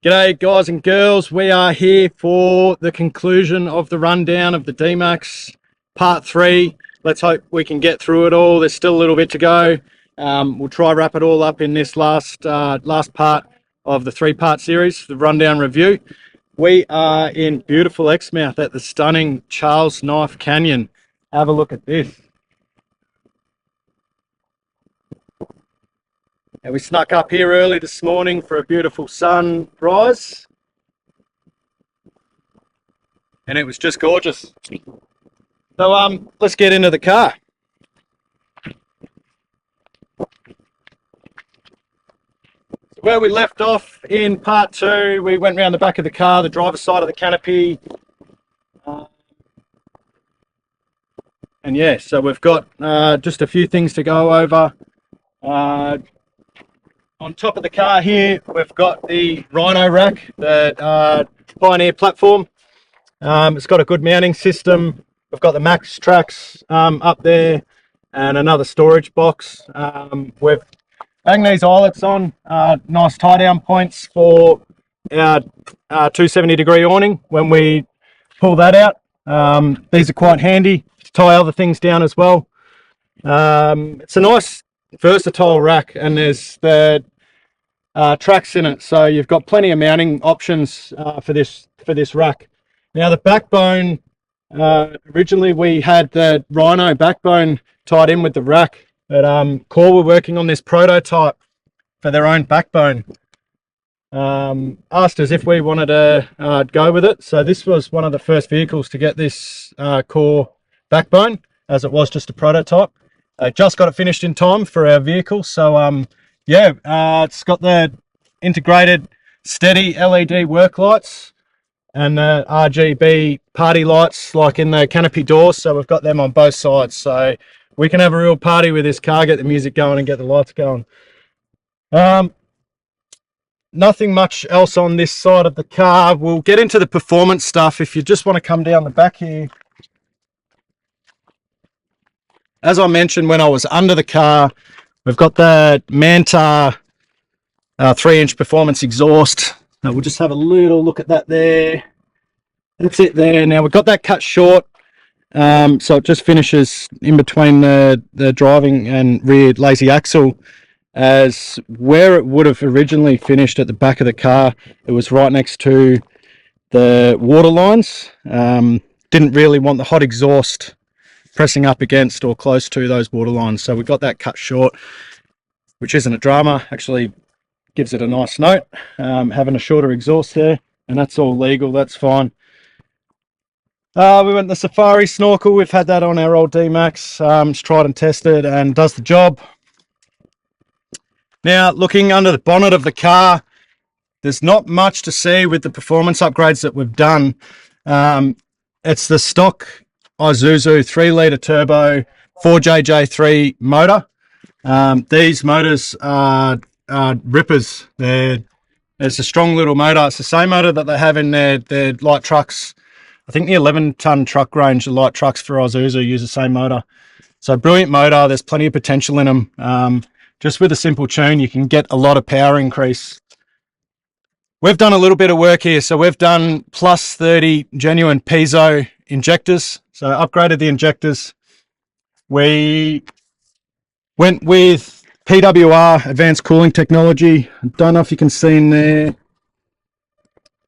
G'day guys and girls, we are here for the conclusion of the rundown of the D-Max part 3. Let's hope we can get through it all. There's still a little bit to go. We'll try wrap it all up in this last part of the 3-part series, the rundown review. We are in beautiful Exmouth at the stunning Charles Knife Canyon. Have a look at this. And we snuck up here early this morning for a beautiful sunrise. And it was just gorgeous. So let's get into the car. Where we left off in part 2, we went around the back of the car, the driver's side of the canopy. And yeah, so we've got just a few things to go over. On top of the car here, we've got the Rhino rack, the Pioneer platform. It's got a good mounting system. We've got the Max tracks up there and another storage box. We've hung these eyelets on, nice tie down points for our 270-degree awning when we pull that out. These are quite handy to tie other things down as well. It's a nice versatile rack, and there's the tracks in it, so you've got plenty of mounting options for this rack. Now the backbone, originally we had the Rhino backbone tied in with the rack, but Core were working on this prototype for their own backbone. Asked us if we wanted to go with it, so this was one of the first vehicles to get this Core backbone, as it was just a prototype. Just got it finished in time for our vehicle, so yeah, it's got the integrated steady LED work lights and the RGB party lights like in the canopy doors, so we've got them on both sides, so we can have a real party with this car, get the music going and get the lights going. Nothing much else on this side of the car. We'll get into the performance stuff. If you just want to come down the back here, as I mentioned when I was under the car, we've got the Manta 3-inch performance exhaust. We'll just have a little look at that there. That's it there. Now we've got that cut short, so it just finishes in between the driving and rear lazy axle, as where it would have originally finished at the back of the car, it was right next to the water lines. Didn't really want the hot exhaust pressing up against or close to those water lines, so we got that cut short, which isn't a drama, actually gives it a nice note, having a shorter exhaust there, and that's all legal, that's fine. We went the Safari snorkel. We've had that on our old D-Max. It's tried and tested and does the job. Now looking under the bonnet of the car, there's not much to see with the performance upgrades that we've done. It's the stock Isuzu 3-litre turbo 4JJ3 motor. These motors are rippers. It's a strong little motor. It's the same motor that they have in their light trucks. I think the 11-ton truck range of light trucks for Isuzu use the same motor. So brilliant motor. There's plenty of potential in them. Just with a simple tune, you can get a lot of power increase. We've done a little bit of work here. So we've done plus 30 genuine piezo injectors. So upgraded the injectors. We went with PWR advanced cooling technology. I don't know if you can see in there.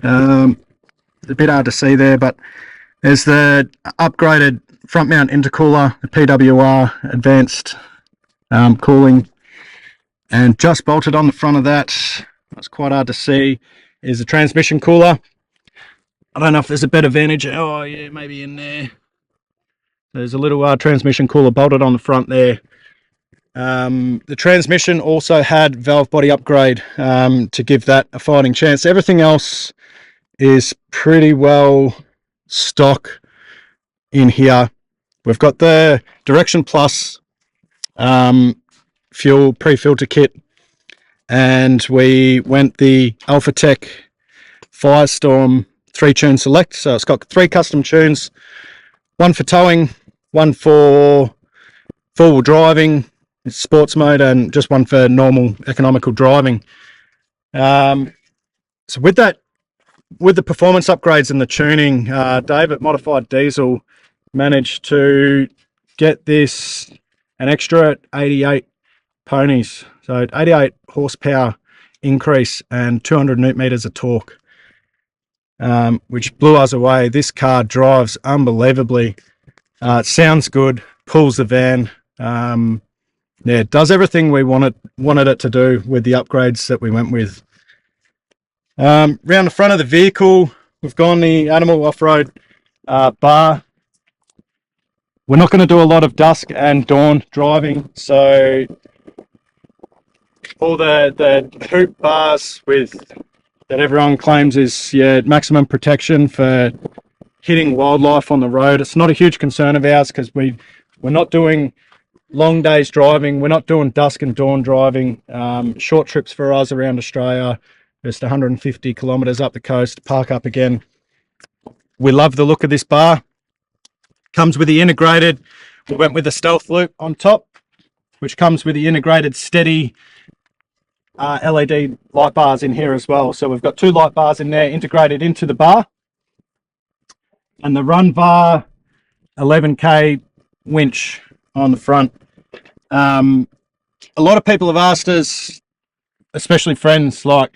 It's a bit hard to see there, but there's the upgraded front mount intercooler, the PWR advanced cooling, and just bolted on the front of that, that's quite hard to see, is a transmission cooler. I don't know if there's a better vantage. Oh yeah, maybe in there. There's a little transmission cooler bolted on the front there. The transmission also had valve body upgrade to give that a fighting chance. Everything else is pretty well stock in here. We've got the Direction Plus fuel pre-filter kit, and we went the Alphatech Firestorm 3-tune select. So it's got 3 custom tunes, one for towing, one for four-wheel driving, sports mode, and just one for normal economical driving. So with that, with the performance upgrades and the tuning, Dave at Modified Diesel managed to get this an extra 88 ponies. So 88 horsepower increase and 200 newton meters of torque, which blew us away. This car drives unbelievably. It sounds good, pulls the van. Yeah, it does everything we wanted it to do with the upgrades that we went with. Round the front of the vehicle, we've gone the Animal Off-Road bar. We're not going to do a lot of dusk and dawn driving, so all the hoop bars that everyone claims is maximum protection for hitting wildlife on the road. It's not a huge concern of ours because we're not doing long days driving. We're not doing dusk and dawn driving. Short trips for us around Australia, just 150 kilometers up the coast, park up again. We love the look of this bar. Comes with the integrated, we went with the stealth loop on top, which comes with the integrated steady LED light bars in here as well. So we've got 2 light bars in there integrated into the bar. And the run bar 11K winch on the front. A lot of people have asked us, especially friends, like,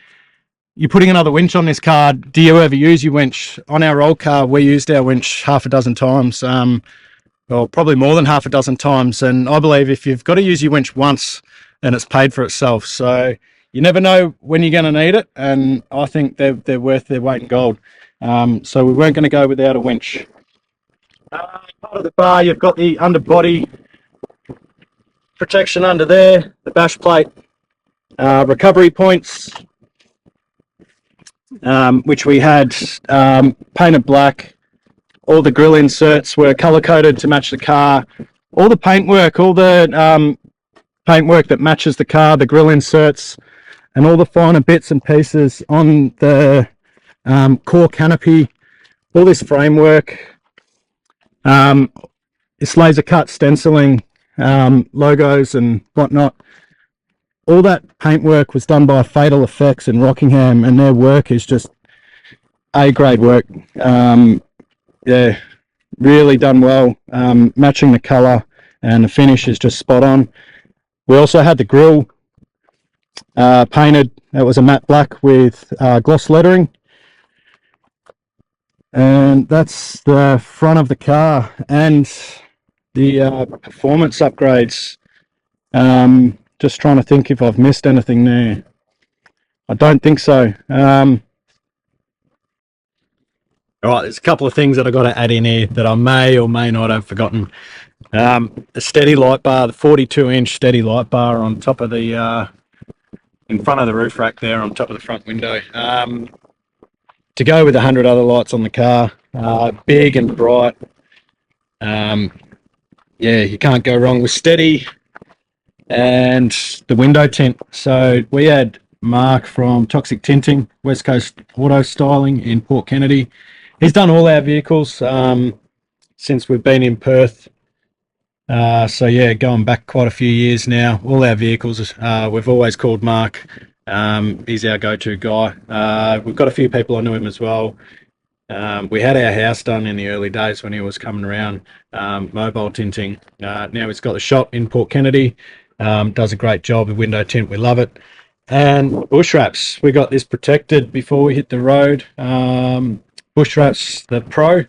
you're putting another winch on this car, do you ever use your winch? On our old car, we used our winch half a dozen times, well, probably more than half a dozen times. And I believe if you've got to use your winch once, then it's paid for itself. So you never know when you're going to need it. And I think they're worth their weight in gold. So we weren't going to go without a winch. Part of the bar, you've got the underbody protection under there, the bash plate, recovery points, which we had painted black. All the grill inserts were color coded to match the car. All the paintwork, paintwork that matches the car, the grill inserts, and all the finer bits and pieces on the core canopy, all this framework, this laser cut stenciling, logos and whatnot. All that paintwork was done by Fatal Effects in Rockingham, and their work is just A-grade work. Yeah, really done well, matching the colour, and the finish is just spot on. We also had the grille painted. That was a matte black with gloss lettering. And that's the front of the car and the performance upgrades. Just trying to think if I've missed anything there. I don't think so. All right, there's a couple of things that I've got to add in here that I may or may not have forgotten. The steady light bar, the 42-inch steady light bar on top of the, in front of the roof rack there, on top of the front window. To go with 100 other lights on the car, big and bright. Yeah, you can't go wrong with steady. And the window tint. So we had Mark from Toxic Tinting, West Coast Auto Styling in Port Kennedy. He's done all our vehicles since we've been in Perth. So yeah, going back quite a few years now. All our vehicles, we've always called Mark. He's our go-to guy. We've got a few people I knew him as well. We had our house done in the early days when he was coming around, mobile tinting. Now he's got the shop in Port Kennedy. Does a great job of window tint. We love it. And bush wraps. We got this protected before we hit the road. Bush wraps, the Pro,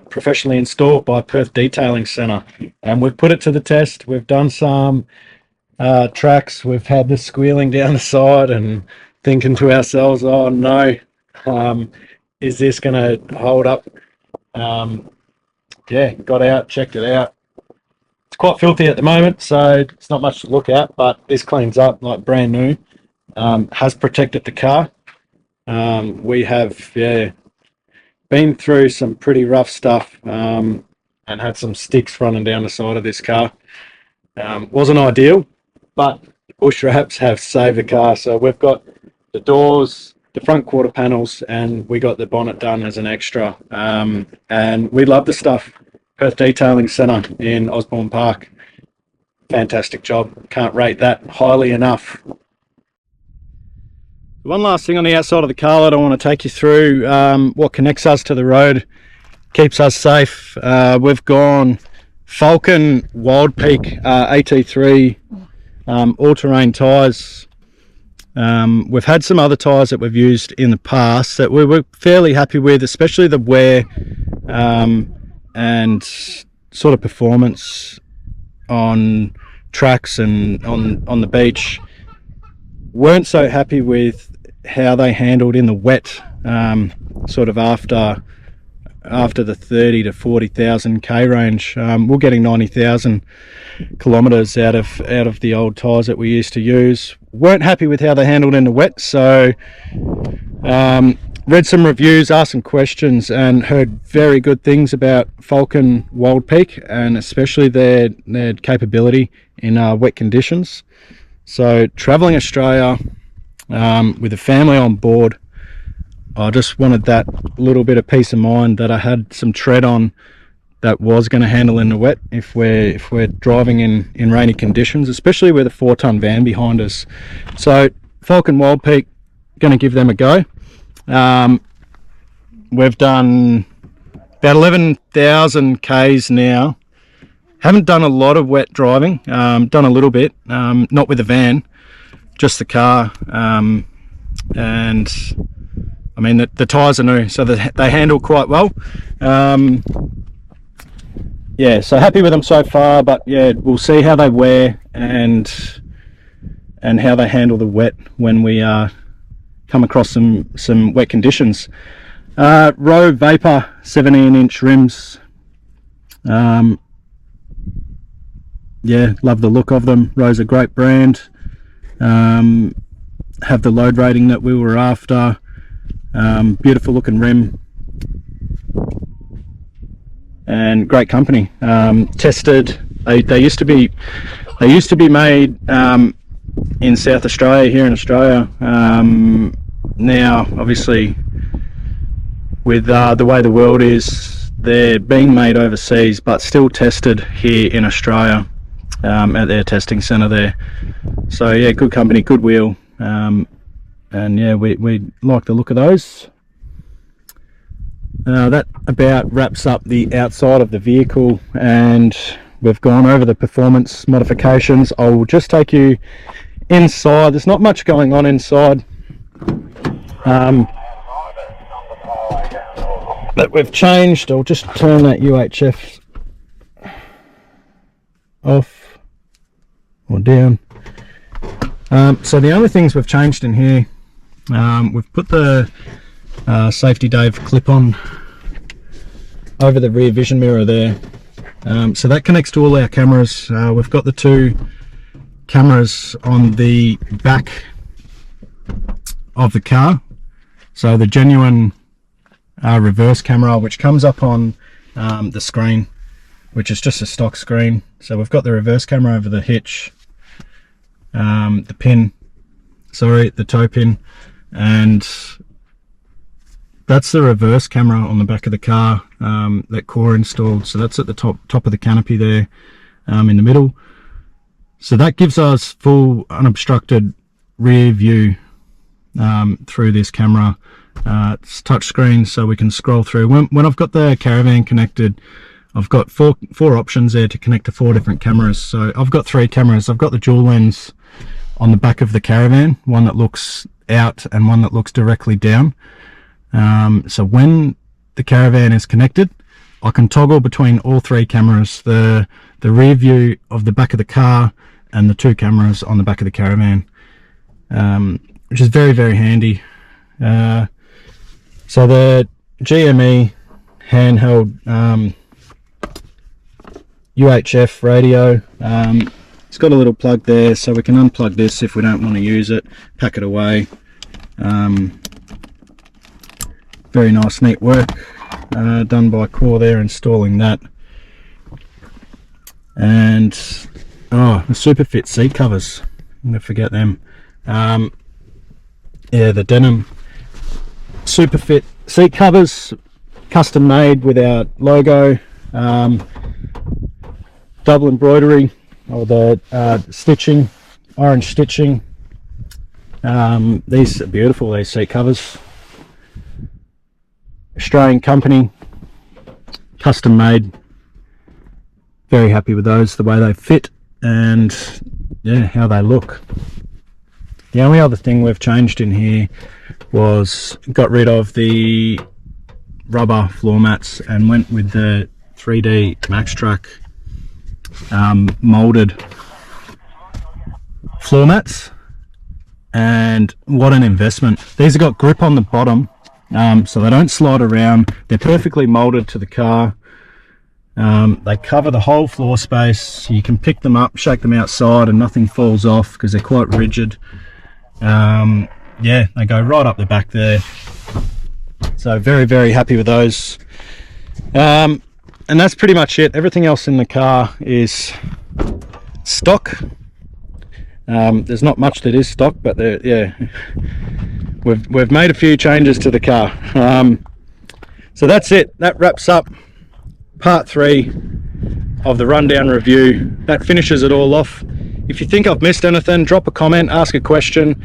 professionally installed by Perth Detailing Centre. And we've put it to the test. We've done some tracks. We've had the squealing down the side and thinking to ourselves, oh no, is this going to hold up? Yeah, got out, checked it out. It's quite filthy at the moment, so it's not much to look at, but this cleans up like brand new. Has protected the car. We have been through some pretty rough stuff and had some sticks running down the side of this car. Wasn't ideal, but bush wraps have saved the car. So we've got the doors, the front quarter panels, and we got the bonnet done as an extra. And we love the stuff. Perth Detailing Centre in Osborne Park. Fantastic job. Can't rate that highly enough. One last thing on the outside of the car that I want to take you through, what connects us to the road, keeps us safe. We've gone Falcon Wild Peak AT3 all-terrain tyres. We've had some other tyres that we've used in the past that we were fairly happy with, especially the wear and sort of performance on tracks and on the beach. Weren't so happy with how they handled in the wet, sort of after the 30 to 40,000 k range. We're getting 90,000 kilometers out of the old tyres that we used to use. Weren't happy with how they handled in the wet, so read some reviews, asked some questions, and heard very good things about Falcon Wild Peak, and especially their capability in wet conditions. So traveling Australia with a family on board, I just wanted that little bit of peace of mind that I had some tread on that was going to handle in the wet if we're driving in rainy conditions, especially with a 4-ton van behind us. So Falcon Wild Peak, going to give them a go. We've done about 11,000 Ks now. Haven't done a lot of wet driving, done a little bit, not with the van, just the car. And I mean, the tyres are new, so they handle quite well. Yeah, so happy with them so far, but yeah, we'll see how they wear and how they handle the wet when we come across some wet conditions. Row Vapor 17-inch rims. Yeah, love the look of them. Row's a great brand. Have the load rating that we were after. Beautiful looking rim. And great company. Tested. They used to be made in South Australia, here in Australia. Now, obviously, with the way the world is, they're being made overseas, but still tested here in Australia at their testing centre there. So yeah, good company, good wheel, and yeah, we like the look of those. That about wraps up the outside of the vehicle, and we've gone over the performance modifications. I'll just take you inside. There's not much going on inside that we've changed. I'll just turn that UHF off or down. So the only things we've changed in here, we've put the Safety Dave clip on over the rear vision mirror there, so that connects to all our cameras. We've got the 2 cameras on the back of the car, so the genuine reverse camera, which comes up on the screen, which is just a stock screen. So we've got the reverse camera over the hitch, the toe pin, and that's the reverse camera on the back of the car that Core installed. So that's at the top of the canopy there, in the middle. So that gives us full unobstructed rear view through this camera. It's touchscreen, so we can scroll through. When I've got the caravan connected, I've got four options there to connect to 4 different cameras. So I've got 3 cameras. I've got the dual lens on the back of the caravan, one that looks out and one that looks directly down. So when the caravan is connected, I can toggle between all 3 cameras, the rear view of the back of the car and the 2 cameras on the back of the caravan, which is very, very handy. So the GME handheld UHF radio, it's got a little plug there, so we can unplug this if we don't want to use it, pack it away. Very nice, neat work done by Core there, installing that. And the Superfit seat covers, I'm gonna forget them. Yeah, the denim Superfit seat covers, custom made with our logo, double embroidery, or the stitching, orange stitching, These are beautiful, these seat covers. Australian company, custom made. Very happy with those, the way they fit and yeah, how they look. The only other thing we've changed in here was got rid of the rubber floor mats and went with the 3D Max Track molded floor mats, and what an investment. These have got grip on the bottom, so they don't slide around. They're perfectly molded to the car. They cover the whole floor space. You can pick them up, shake them outside and nothing falls off because they're quite rigid. Yeah, they go right up the back there. So very, very happy with those. And that's pretty much it. Everything else in the car is stock. There's not much that is stock, but yeah, we've made a few changes to the car. So that's it. That wraps up part 3 of the rundown review. That finishes it all off. If you think I've missed anything, drop a comment, ask a question.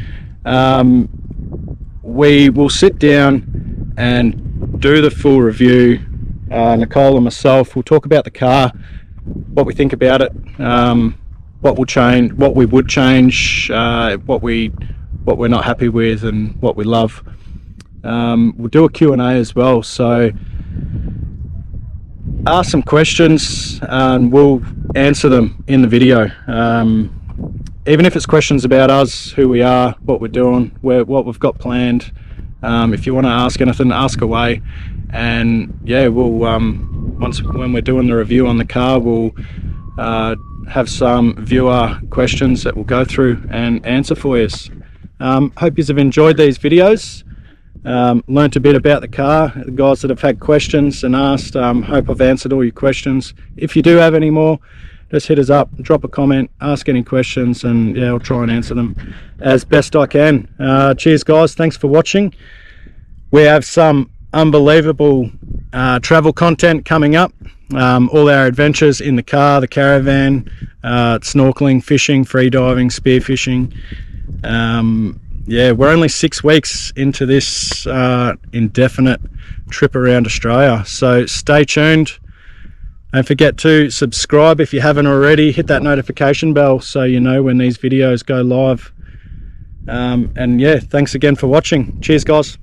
We will sit down and do the full review. Nicole and myself will talk about the car, what we think about it, what will change, what we would change, what we're not happy with, and what we love. We'll do a Q&A as well, so ask some questions and we'll answer them in the video. Even if it's questions about us, who we are, what we're doing, what we've got planned. If you want to ask anything, ask away. And yeah, we'll when we're doing the review on the car, we'll have some viewer questions that we'll go through and answer for you. Hope you have enjoyed these videos. Learnt a bit about the car. The guys that have had questions and asked, hope I've answered all your questions. If you do have any more, just hit us up, drop a comment, ask any questions, and yeah, I'll try and answer them as best I can. Cheers guys, thanks for watching. We have some unbelievable travel content coming up. All our adventures in the car, the caravan, snorkeling, fishing, free diving, spear fishing. Yeah, we're only 6 weeks into this indefinite trip around Australia, so stay tuned. Don't forget to subscribe if you haven't already. Hit that notification bell so you know when these videos go live. And yeah, thanks again for watching. Cheers guys.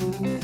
Mm-hmm.